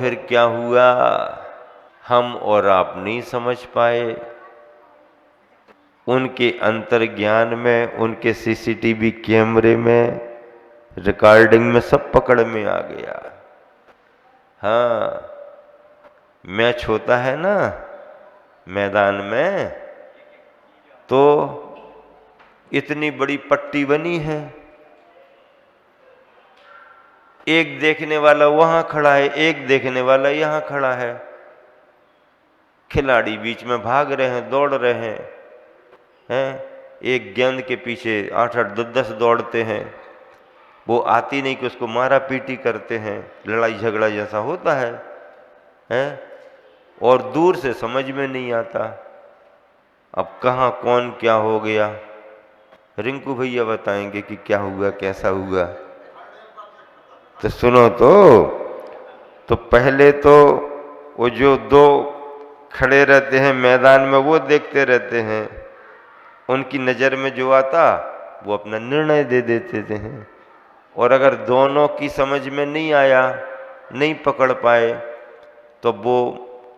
फिर क्या हुआ, हम और आप नहीं समझ पाए। उनके अंतर्ज्ञान में, उनके सीसीटीवी कैमरे में, रिकॉर्डिंग में सब पकड़ में आ गया। हाँ, मैच होता है ना मैदान में, तो इतनी बड़ी पट्टी बनी है, एक देखने वाला वहां खड़ा है, एक देखने वाला यहां खड़ा है। खिलाड़ी बीच में भाग रहे हैं, दौड़ रहे हैं, एक गेंद के पीछे 8-8, 10-10 दौड़ते हैं। वो आती नहीं कि उसको मारा पीटी करते हैं, लड़ाई झगड़ा जैसा होता है? और दूर से समझ में नहीं आता अब कहाँ कौन क्या हो गया। रिंकू भैया बताएंगे कि क्या हुआ, कैसा हुआ। तो सुनो, तो पहले तो वो जो दो खड़े रहते हैं मैदान में, वो देखते रहते हैं, उनकी नज़र में जो आता वो अपना निर्णय दे देते थे। और अगर दोनों की समझ में नहीं आया, नहीं पकड़ पाए, तो वो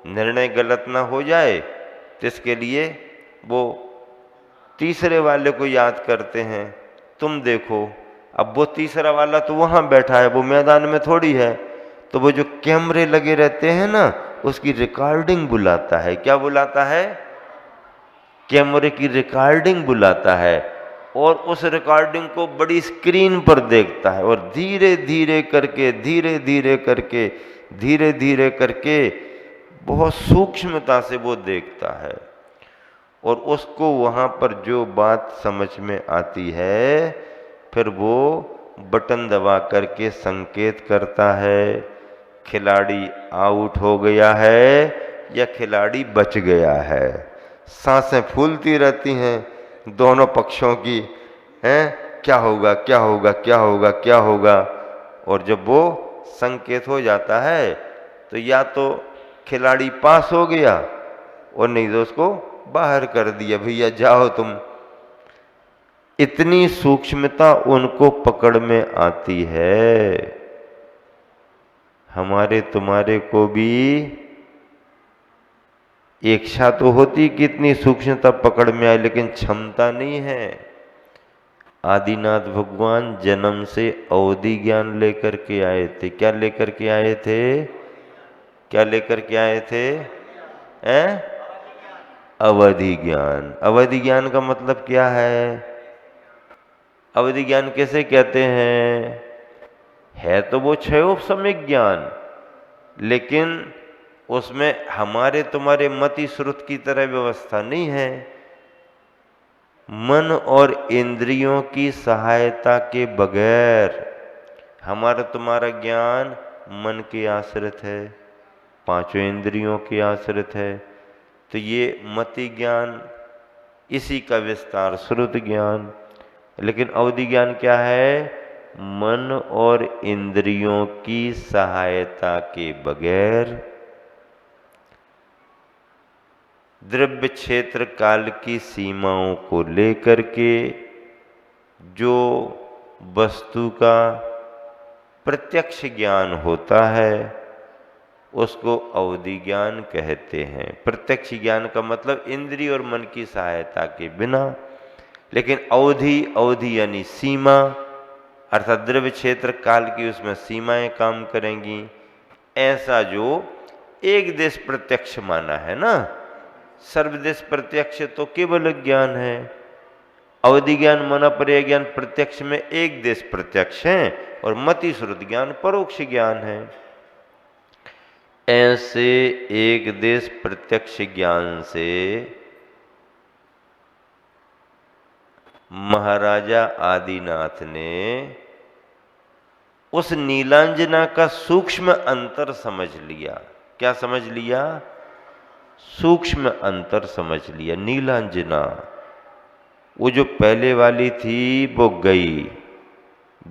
निर्णय गलत ना हो जाए, तो इसके लिए वो तीसरे वाले को याद करते हैं। तुम देखो, अब वो तीसरा वाला तो वहां बैठा है, वो मैदान में थोड़ी है, तो वो जो कैमरे लगे रहते हैं ना, उसकी रिकॉर्डिंग बुलाता है। क्या बुलाता है? कैमरे की रिकॉर्डिंग बुलाता है, और उस रिकॉर्डिंग को बड़ी स्क्रीन पर देखता है, और धीरे धीरे करके, धीरे धीरे करके, धीरे धीरे करके, बहुत सूक्ष्मता से वो देखता है। और उसको वहां पर जो बात समझ में आती है, फिर वो बटन दबा करके संकेत करता है, खिलाड़ी आउट हो गया है या खिलाड़ी बच गया है। सांसें फूलती रहती हैं दोनों पक्षों की, हैं क्या होगा, क्या होगा, क्या होगा, क्या होगा। और जब वो संकेत हो जाता है, तो या तो खिलाड़ी पास हो गया, और नहीं तो उसको बाहर कर दिया, भैया जाओ तुम। इतनी सूक्ष्मता उनको पकड़ में आती है। हमारे तुम्हारे को भी इच्छा तो होती कि इतनी सूक्ष्मता पकड़ में आए, लेकिन क्षमता नहीं है। आदिनाथ भगवान जन्म से अवधि ज्ञान लेकर के आए थे। क्या लेकर के आए थे? क्या लेकर के आए थे? अवधि ज्ञान। अवधि ज्ञान का मतलब क्या है? अवधि ज्ञान कैसे कहते हैं? है तो वो क्षयोपशमिक ज्ञान, लेकिन उसमें हमारे तुम्हारे मति श्रुत की तरह व्यवस्था नहीं है। मन और इंद्रियों की सहायता के बगैर हमारा तुम्हारा ज्ञान मन के आश्रित है, पांचों इंद्रियों के आश्रित है। तो ये मति ज्ञान, इसी का विस्तार श्रुत ज्ञान। लेकिन अवधि ज्ञान क्या है? मन और इंद्रियों की सहायता के बगैर द्रव्य क्षेत्र काल की सीमाओं को लेकर के जो वस्तु का प्रत्यक्ष ज्ञान होता है, उसको अवधि ज्ञान कहते हैं। प्रत्यक्ष ज्ञान का मतलब इंद्रिय और मन की सहायता के बिना। लेकिन अवधि, अवधि यानी सीमा, अर्थात द्रव्य क्षेत्र काल की उसमें सीमाएं काम करेंगी। ऐसा जो एक देश प्रत्यक्ष माना है ना, सर्वदेश प्रत्यक्ष तो केवल ज्ञान है। अवधि ज्ञान, मना पर्याय ज्ञान प्रत्यक्ष में एक देश प्रत्यक्ष है, और मति श्रुत ज्ञान परोक्ष ज्ञान है। ऐसे एक देश प्रत्यक्ष ज्ञान से महाराजा आदिनाथ ने उस नीलांजना का सूक्ष्म अंतर समझ लिया। क्या समझ लिया? सूक्ष्म अंतर समझ लिया। नीलांजना, वो जो पहले वाली थी वो गई,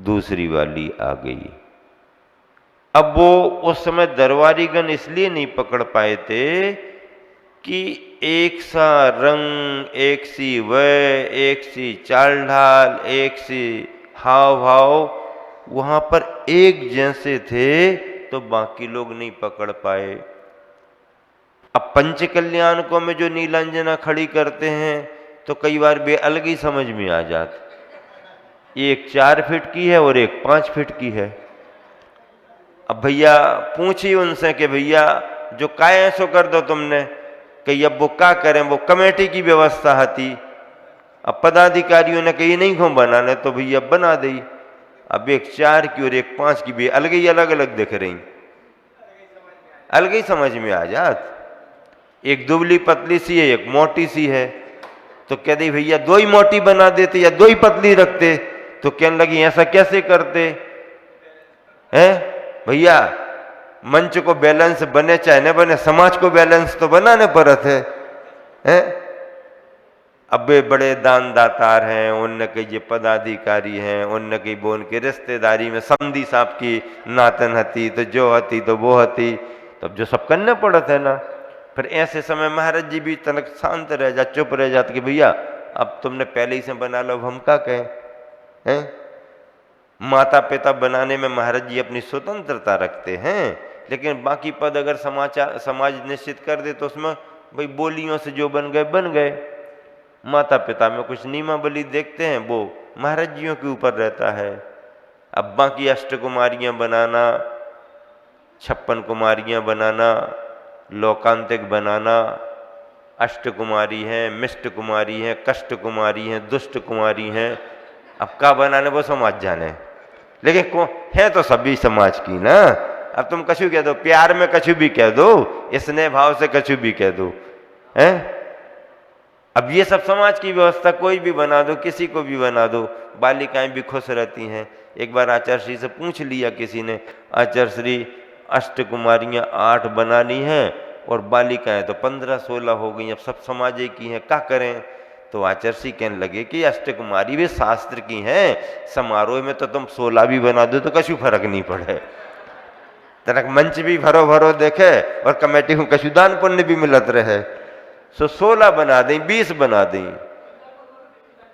दूसरी वाली आ गई। अब वो उस समय दरबारीगण इसलिए नहीं पकड़ पाए थे कि एक सा रंग, एक सी वय, एक सी चाल ढाल, एक सी हाव भाव वहां पर एक जैसे थे, तो बाकी लोग नहीं पकड़ पाए। अब पंच कल्याणकों में जो नीलांजना खड़ी करते हैं तो कई बार वे अलग ही समझ में आ जाती। एक 4 फीट की है और एक 5 फीट की है। अब भैया पूछी उनसे कि भैया जो काय ऐसो कर दो तुमने, कि अब वो क्या करें, वो कमेटी की व्यवस्था हती। अब पदाधिकारियों ने कही नहीं क्यों बनाने, तो भैया बना दी। अब एक 4 की और एक 5 की भी अलग अलग दिख रही, अलग ही समझ में आ जात। एक दुबली पतली सी है, एक मोटी सी है। तो कह दी भैया 2 ही मोटी बना देते या 2 ही पतली रखते। तो कहने लगी ऐसा कैसे करते हैं भैया, मंच को बैलेंस बने चाहे न बने, समाज को बैलेंस तो बनाने पड़त है, हैं? अब वे बड़े दान दातार हैं, उनने कई ये पदाधिकारी हैं, उनने कई वो उनके रिश्तेदारी में समधी साहब की नातन हती, तो जो हती तो वो हती, तब जो सब करने पड़त है ना। फिर ऐसे समय महाराज जी भी तनक शांत रह जा, चुप रह जाते कि भैया अब तुमने पहले ही से बना लो, अब हम क्या कहें, हैं? माता पिता बनाने में महाराज जी अपनी स्वतंत्रता रखते हैं, लेकिन बाकी पद अगर समाज निश्चित कर दे तो उसमें भाई बोलियों से जो बन गए। माता पिता में कुछ नियमावली देखते हैं, वो महाराज जियों के ऊपर रहता है। अब बाकी अष्टकुमारियां बनाना, 56 कुमारियां बनाना, लोकांतिक बनाना, अष्टकुमारी हैं, मिष्ट कुमारी हैं, कष्ट कुमारी हैं, दुष्ट कुमारी हैं, अब क्या बनाने वो समाज जाने, लेकिन कौन है तो सभी समाज की ना। अब तुम कछु कह दो, प्यार में कछु भी कह दो, स्नेह भाव से कछु भी कह दो, हैं? अब ये सब समाज की व्यवस्था कोई भी बना दो, किसी को भी बना दो, बालिकाएं भी खुश रहती हैं। एक बार आचार्य श्री से पूछ लिया किसी ने, आचार्य श्री अष्टकुमारियां 8 बनानी हैं और बालिकाएं तो 15-16 हो गई, अब सब समाज की हैं, क्या करें? तो आचार्य श्री कहने लगे कि अष्टकुमारी भी शास्त्र की हैं, समारोह में तो तुम 16 भी बना दो तो कछु फर्क नहीं पड़े, तनक मंच भी भरो देखे और कमेटी को कछु दान पुण्य भी मिलत रहे। सो 16 बना दें, 20 बना दें।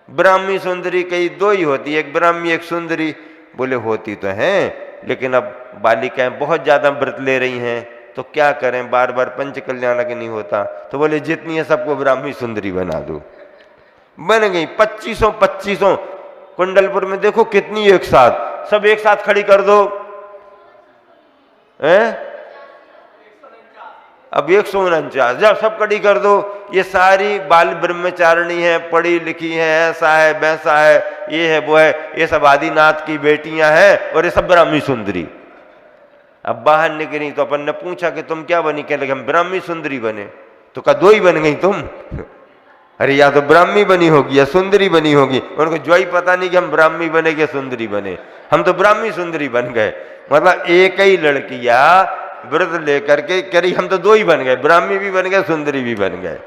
ब्राह्मी सुंदरी कई 2 ही होती, एक ब्राह्मी एक सुंदरी। बोले होती तो हैं, लेकिन अब बालिकाएं बहुत ज्यादा व्रत ले रही हैं, तो क्या करें, बार बार पंच कल्याणक नहीं होता। तो बोले जितनी है सबको ब्राह्मी सुंदरी बना दो। बन गई 2500 कुंडलपुर में देखो कितनी एक साथ, सब एक साथ खड़ी कर दो, हैं? अब 149 जब सब कड़ी कर दो, ये सारी बाल ब्रह्मचारिणी है, पढ़ी लिखी है, ऐसा है वैसा है, ये है वो है, ये सब आदिनाथ की बेटियां हैं और ये सब ब्राह्मी सुंदरी। अब बाहर निकली तो अपन ने पूछा कि तुम क्या बनी, कहने लगे हम ब्राह्मी सुंदरी बने। तो कहा 2 ही बन गई तुम? अरे या तो ब्राह्मी बनी होगी या सुंदरी बनी होगी। उनको जो ही पता नहीं कि हम ब्राह्मी बने कि सुंदरी बने, हम तो ब्राह्मी सुंदरी बन गए। मतलब एक ही लड़कियां व्रत लेकर के कह रही हम तो 2 ही बन गए, ब्राह्मी भी बन गए, सुंदरी भी बन गए,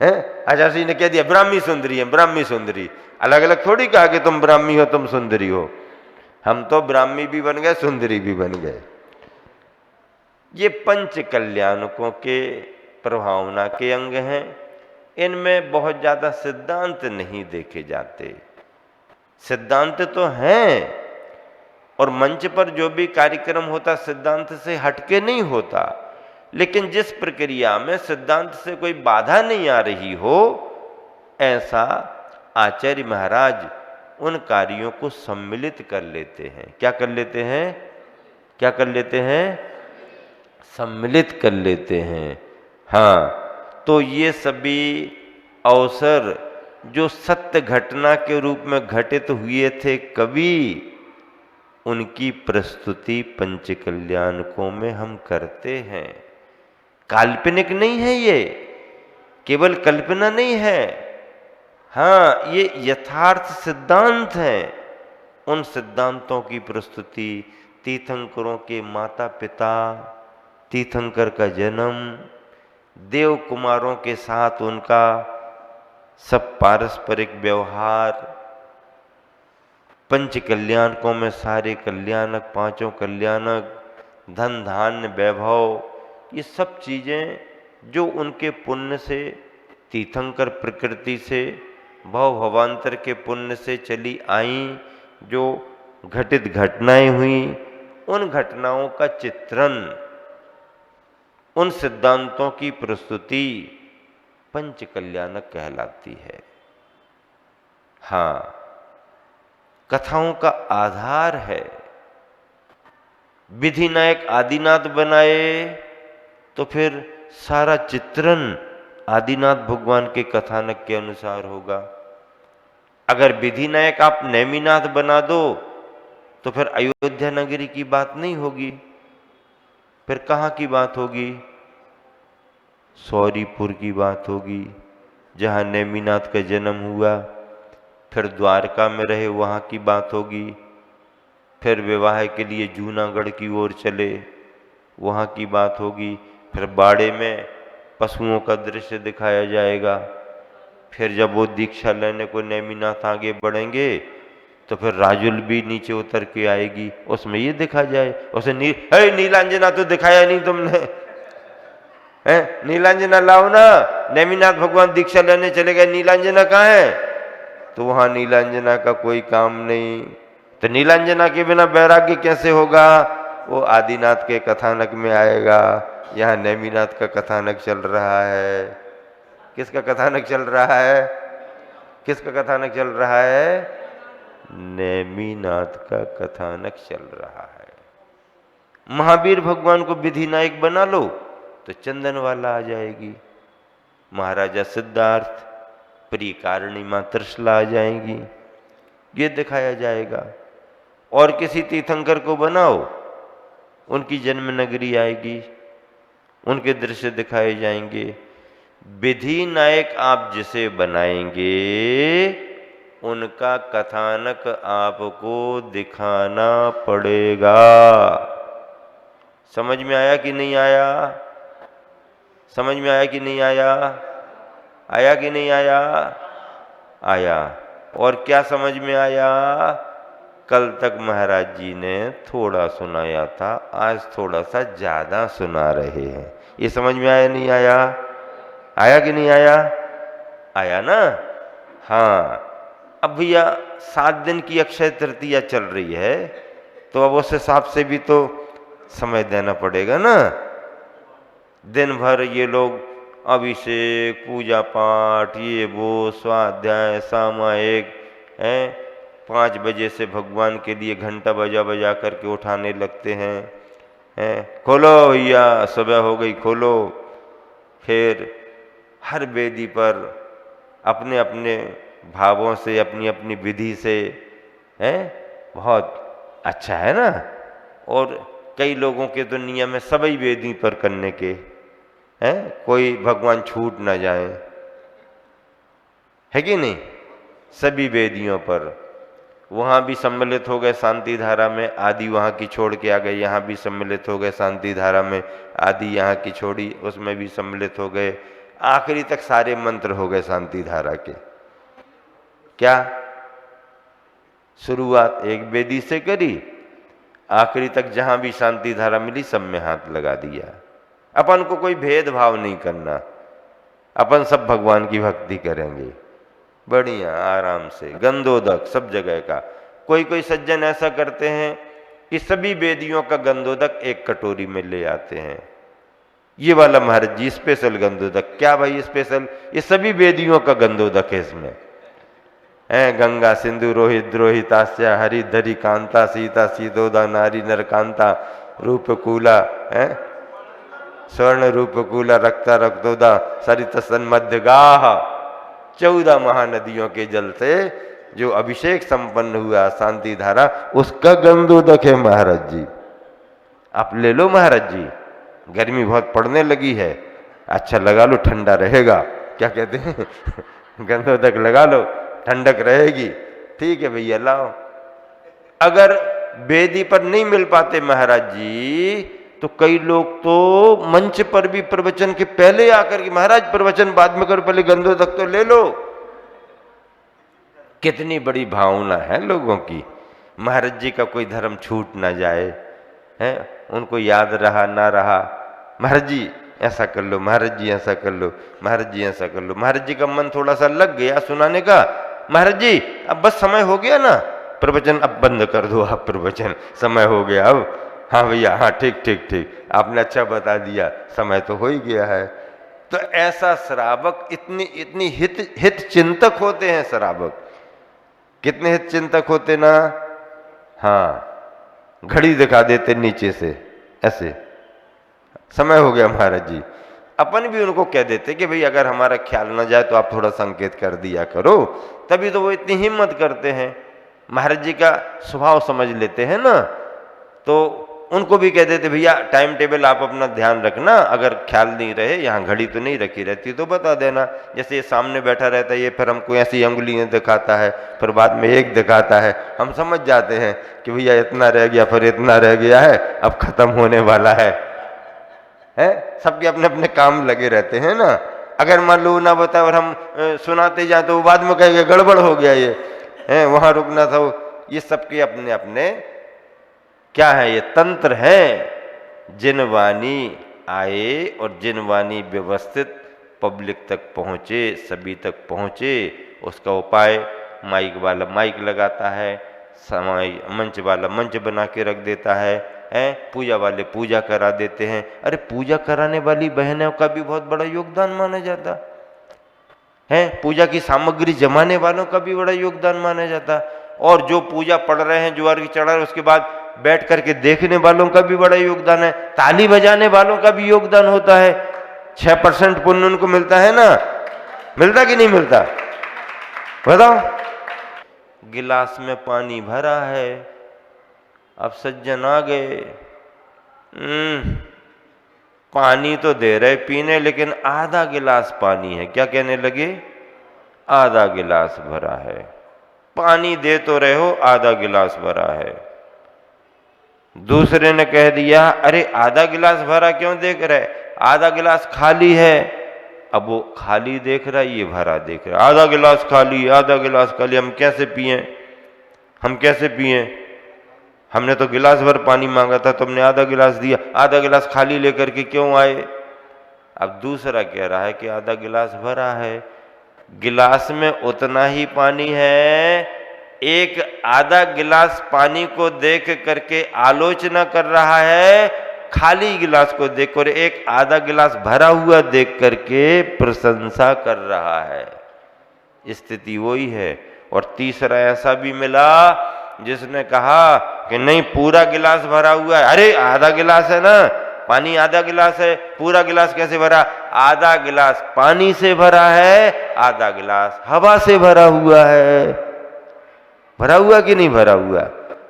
हैं? आचार्य जी ने कह दिया ब्राह्मी सुंदरी है, ब्राह्मी सुंदरी, अलग अलग थोड़ी कहा कि तुम ब्राह्मी हो तुम सुंदरी हो। हम तो ब्राह्मी भी बन गए, सुंदरी भी बन गए। ये पंच कल्याणकों के प्रभावना के अंग हैं। इनमें बहुत ज्यादा सिद्धांत नहीं देखे जाते। सिद्धांत तो हैं, और मंच पर जो भी कार्यक्रम होता सिद्धांत से हटके नहीं होता, लेकिन जिस प्रक्रिया में सिद्धांत से कोई बाधा नहीं आ रही हो, ऐसा आचार्य महाराज उन कार्यों को सम्मिलित कर लेते हैं। क्या कर लेते हैं? क्या कर लेते हैं? सम्मिलित कर लेते हैं। हाँ, तो ये सभी अवसर जो सत्य घटना के रूप में घटित हुए थे कभी, उनकी प्रस्तुति पंच कल्याणकों में हम करते हैं। काल्पनिक नहीं है, ये केवल कल्पना नहीं है, हाँ ये यथार्थ सिद्धांत हैं। उन सिद्धांतों की प्रस्तुति, तीर्थंकरों के माता पिता, तीर्थंकर का जन्म, देव कुमारों के साथ उनका सब पारस्परिक व्यवहार, पंच कल्याणकों में सारे कल्याणक, 5 कल्याणक, धन धान्य वैभव, ये सब चीज़ें जो उनके पुण्य से, तीर्थंकर प्रकृति से, भव भवांतर के पुण्य से चली आई, जो घटित घटनाएं हुई, उन घटनाओं का चित्रण, उन सिद्धांतों की प्रस्तुति पंच कल्याणक कहलाती है। हाँ, कथाओं का आधार है। विधि नायक आदिनाथ बनाए तो फिर सारा चित्रण आदिनाथ भगवान के कथानक के अनुसार होगा। अगर विधि नायक आप नेमिनाथ बना दो तो फिर अयोध्या नगरी की बात नहीं होगी, फिर कहाँ की बात होगी? सौरीपुर की बात होगी, जहाँ नेमिनाथ का जन्म हुआ। फिर द्वारका में रहे, वहाँ की बात होगी। फिर विवाह के लिए जूनागढ़ की ओर चले, वहाँ की बात होगी। फिर बाड़े में पशुओं का दृश्य दिखाया जाएगा। फिर जब वो दीक्षा लेने को नेमिनाथ आगे बढ़ेंगे तो फिर राजुल भी नीचे उतर के आएगी, उसमें ये दिखा जाए। उसे नीलांजना तो दिखाया नहीं तुमने, है? नीलांजना लाओ ना, नेमिनाथ भगवान दीक्षा लेने चले गए, नीलांजना कहाँ है? तो वहां नीलांजना का कोई काम नहीं। तो नीलांजना के बिना वैराग्य कैसे होगा? वो आदिनाथ के कथानक में आएगा। यहाँ नेमिनाथ का कथानक चल रहा है। किसका कथानक चल रहा है? किसका कथानक चल रहा है? नेमिनाथ का कथानक चल रहा है। महावीर भगवान को विधि नायक बना लो तो चंदन वाला आ जाएगी। महाराजा सिद्धार्थ, प्रियकारिणी मां त्रिशला आ जाएंगी, ये दिखाया जाएगा। और किसी तीर्थंकर को बनाओ, उनकी जन्म नगरी आएगी, उनके दृश्य दिखाए जाएंगे। विधि नायक आप जिसे बनाएंगे उनका कथानक आपको दिखाना पड़ेगा। समझ में आया कि नहीं आया? समझ में आया कि नहीं आया? आया कि नहीं आया? आया। और क्या समझ में आया? कल तक महाराज जी ने थोड़ा सुनाया था, आज थोड़ा सा ज्यादा सुना रहे हैं। ये समझ में आया नहीं आया? आया कि नहीं आया? आया ना? हाँ। अब भैया 7 दिन की अक्षय तृतीया चल रही है, तो अब उस हिसाब से भी तो समय देना पड़ेगा ना। दिन भर ये लोग अभिषेक, पूजा पाठ, ये वो स्वाध्याय, सामायिक हैं। 5 बजे से भगवान के लिए घंटा बजा बजा करके उठाने लगते हैं। खोलो भैया, सुबह हो गई, खोलो। फिर हर वेदी पर अपने अपने भावों से, अपनी अपनी विधि से, बहुत अच्छा है ना। और कई लोगों के तो नियम है सभी वेदी पर करने के, कोई भगवान छूट ना जाए, है कि नहीं? सभी वेदियों पर वहां भी सम्मिलित हो गए शांति धारा में, आदि वहां की छोड़ के आ गए, यहाँ भी सम्मिलित हो गए शांति धारा में, आदि यहाँ की छोड़ी, उसमें भी सम्मिलित हो गए। आखिरी तक सारे मंत्र हो गए शांति धारा के। क्या शुरुआत एक वेदी से करी, आखिरी तक जहां भी शांति धारा मिली सब में हाथ लगा दिया। अपन को कोई भेदभाव नहीं करना, अपन सब भगवान की भक्ति करेंगे बढ़िया आराम से, गंधोदक सब जगह का। कोई कोई सज्जन ऐसा करते हैं कि सभी वेदियों का गंधोदक एक कटोरी में ले आते हैं। ये वाला महाराज जी स्पेशल गंधोदक। क्या भाई स्पेशल? ये सभी वेदियों का गंधोदक है इसमें। गंगा सिंधु रोहित द्रोहितास्या हरि धरी कांता सीता सीदोदा नारी नरकांता रूपकूला, स्वर्ण रूपकूला रक्ता रक्तोदा सरित सन्मध्य गाह। 14 महानदियों के जल से जो अभिषेक संपन्न हुआ शांति धारा, उसका गंधोदक है महाराज जी। आप ले लो महाराज जी, गर्मी बहुत पड़ने लगी है, अच्छा लगा लो, ठंडा रहेगा। क्या कहते हैं? गंधोदक लगा लो, ठंडक रहेगी। ठीक है भैया, लाओ। अगर वेदी पर नहीं मिल पाते महाराज जी, तो कई लोग तो मंच पर भी प्रवचन के पहले आकर के, महाराज प्रवचन बाद में करो, पहले गंधोदक तो ले लो। कितनी बड़ी भावना है लोगों की, महाराज जी का कोई धर्म छूट ना जाए, उनको याद रहा ना रहा, महाराज जी ऐसा कर लो, महाराज जी ऐसा कर लो, महाराज जी ऐसा कर लो। महाराज जी का मन थोड़ा सा लग गया सुनाने का, महाराज जी अब बस समय हो गया ना, प्रवचन अब बंद कर दो आप, प्रवचन समय हो गया अब, हाँ भैया, हाँ ठीक ठीक ठीक, आपने अच्छा बता दिया, समय तो हो ही गया है। तो ऐसा श्रावक इतनी इतनी हित चिंतक होते हैं श्रावक। कितने हित चिंतक होते ना। हाँ, घड़ी दिखा देते नीचे से ऐसे, समय हो गया महाराज जी। अपन भी उनको कह देते कि भाई अगर हमारा ख्याल न जाए तो आप थोड़ा संकेत कर दिया करो, तभी तो वो इतनी हिम्मत करते हैं। महाराज जी का स्वभाव समझ लेते हैं ना, तो उनको भी कह देते भैया टाइम टेबल आप अपना ध्यान रखना, अगर ख्याल नहीं रहे, यहाँ घड़ी तो नहीं रखी रहती तो बता देना। जैसे ये सामने बैठा रहता है, ये फिर हमको ऐसी अंगुलियाँ दिखाता है, फिर बाद में एक दिखाता है, हम समझ जाते हैं कि भैया इतना रह गया, फिर इतना रह गया है, अब खत्म होने वाला है। सबके अपने अपने काम लगे रहते हैं ना। अगर मान लो ना बताए और हम सुनाते जाए तो वो बाद में कहेंगे गड़बड़ हो गया, ये वहां रुकना था। ये सबके अपने अपने क्या है, ये तंत्र है। जिन वाणी आए और जिन वाणी व्यवस्थित पब्लिक तक पहुंचे, सभी तक पहुंचे, उसका उपाय माइक वाला माइक लगाता है, मंच वाला मंच बना के रख देता है, पूजा वाले पूजा करा देते हैं। अरे पूजा कराने वाली बहनों का भी बहुत बड़ा योगदान माना जाता है, पूजा की सामग्री जमाने वालों का भी बड़ा योगदान माना जाता, और जो पूजा पढ़ रहे हैं, जो अर्घ चढ़ा रहे हैं, उसके बाद बैठ करके देखने वालों का भी बड़ा योगदान है, ताली बजाने वालों का भी योगदान होता है। 6% पुण्य उनको मिलता है ना, मिलता कि नहीं मिलता बताओ। गिलास में पानी भरा है, अब सज्जन आ गए, पानी तो दे रहे पीने, लेकिन आधा गिलास पानी है। क्या कहने लगे, आधा गिलास भरा है। पानी दे तो रहे हो, आधा गिलास भरा है। दूसरे ने कह दिया अरे आधा गिलास भरा क्यों देख रहे, आधा गिलास खाली है। अब वो खाली देख रहा है, ये भरा देख रहा है। आधा गिलास खाली, आधा गिलास खाली, हम कैसे पिए, हम कैसे पिए, हमने तो गिलास भर पानी मांगा था, तुमने आधा गिलास दिया, आधा गिलास खाली लेकर के क्यों आए। अब दूसरा कह रहा है कि आधा गिलास भरा है, गिलास में उतना ही पानी है। एक आधा गिलास पानी को देख करके आलोचना कर रहा है, खाली गिलास को देखकर एक आधा गिलास भरा हुआ देख करके प्रशंसा कर रहा है। स्थिति वही है। और तीसरा ऐसा भी मिला जिसने कहा कि नहीं पूरा गिलास भरा हुआ है। अरे आधा गिलास है ना, पानी आधा गिलास है, पूरा गिलास कैसे भरा, आधा गिलास पानी से भरा है, आधा गिलास हवा से भरा हुआ है। भरा हुआ कि नहीं भरा हुआ,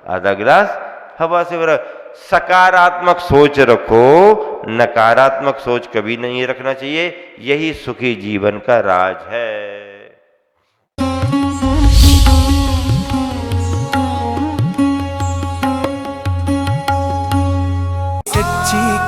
आधा गिलास हवा से भरा। सकारात्मक सोच रखो, नकारात्मक सोच कभी नहीं रखना चाहिए। यही सुखी जीवन का राज है।